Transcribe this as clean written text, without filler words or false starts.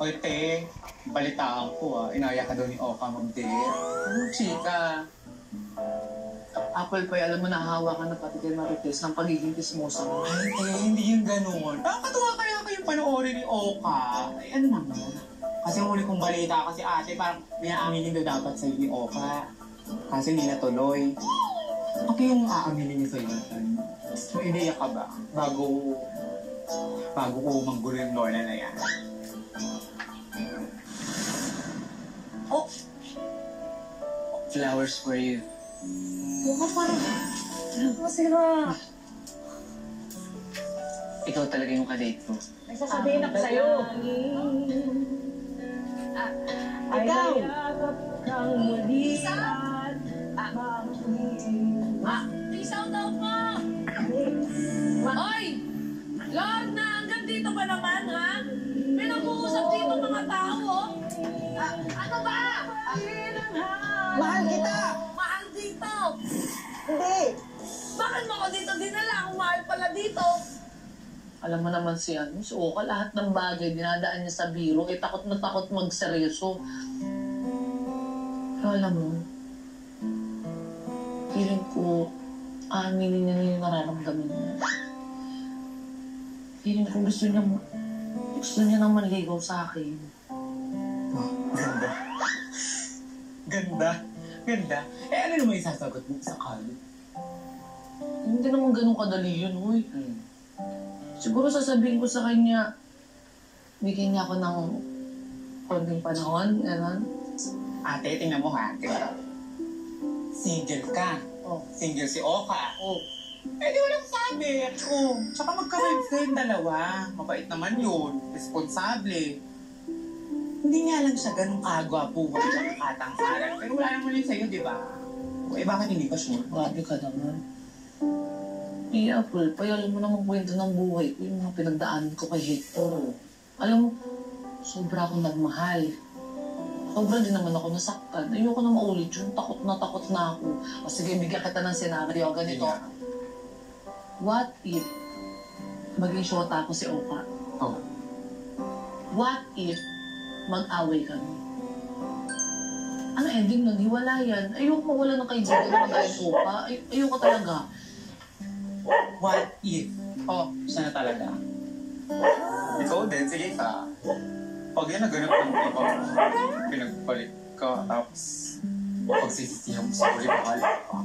Oy, te, balitaan ko inaya ka daw ni Oka mag-date. Ano, chika? Apple Pie, alam mo, nahahawa ka na pati kay Marites ng pagiging kismosa mo. Ay, te, hindi yun ganun. Nakakatuwa kaya kayong panoorin ni Oka. Ay, ano naman? Kasi ang huli kong balita kasi ate, parang may aaminin daw dapat sa'yo ni Oka. Kasi hindi natuloy. Ano yung aaminin niya sa'yo natin? May ideya ka ba? Bago ko manggulo yung Lola na yan. Oh! Flowers for you. Mukha parang masira. Ikaw talaga yung kadate ko. Nagsasabihin ako sa'yo. Ikaw! Peace out out mo! Hoy! Lord na, hanggang dito ba naman, ha? May nag-uusap dito mga tao, oh. Ano ba? Mahal kita! Mahal dito! Hindi! Bakit mo ako dito dinala? Ang mahal pala dito. Alam mo naman si Oka, lahat ng bagay dinadaan niya sa biro, takot na takot magseryoso. Pero alam mo, feeling ko, aminin niya na yung nararamdaman niya. Feeling ko gusto niya nang manligaw sa akin. Oh, ganda. Ganda. Ganda. Eh, ano naman yung sasagot mo sa kalo? Hindi naman ganun kadali yun, huy. Siguro sasabihin ko sa kanya, bigyan niya ako ng konting panahon, gano'n. Ate, tingnan mo ha. Single ka. Oh. Single si Oka. Oh. Eh, di walang sabi. Oh, tsaka magka-friend dalawa. Mabait naman yun. Responsable. Hindi nga lang siya ganun kagwapuhan tsaka katangkaran. Pero wala naman yun sa'yo, di ba? Eh, bakit hindi ka sure? Grabe ka naman. Apple Pie, alam mo namang kwento ng buhay ko, yung mga pinagdaanan ko kay Hector. Alam mo, sobra akong nagmahal. Sobra din naman ako nasaktan. Ayoko na maulit yun. Takot na ako. O sige, bigyan kita ng senaryo. Ganito. Yeah. What if maging shota ako si Oka? Oh. What if mag-away kami? Ang ending nun, hiwalayan. Ayoko mawala ng kaibigan na mag-away Oka. Ayoko talaga. What if? Oh, siya na talaga. Ikaw din, sige ka. Pag yan naganap ng iba, pinagpalit ka, tapos pagsisisihan mo sa huli, mahal ka.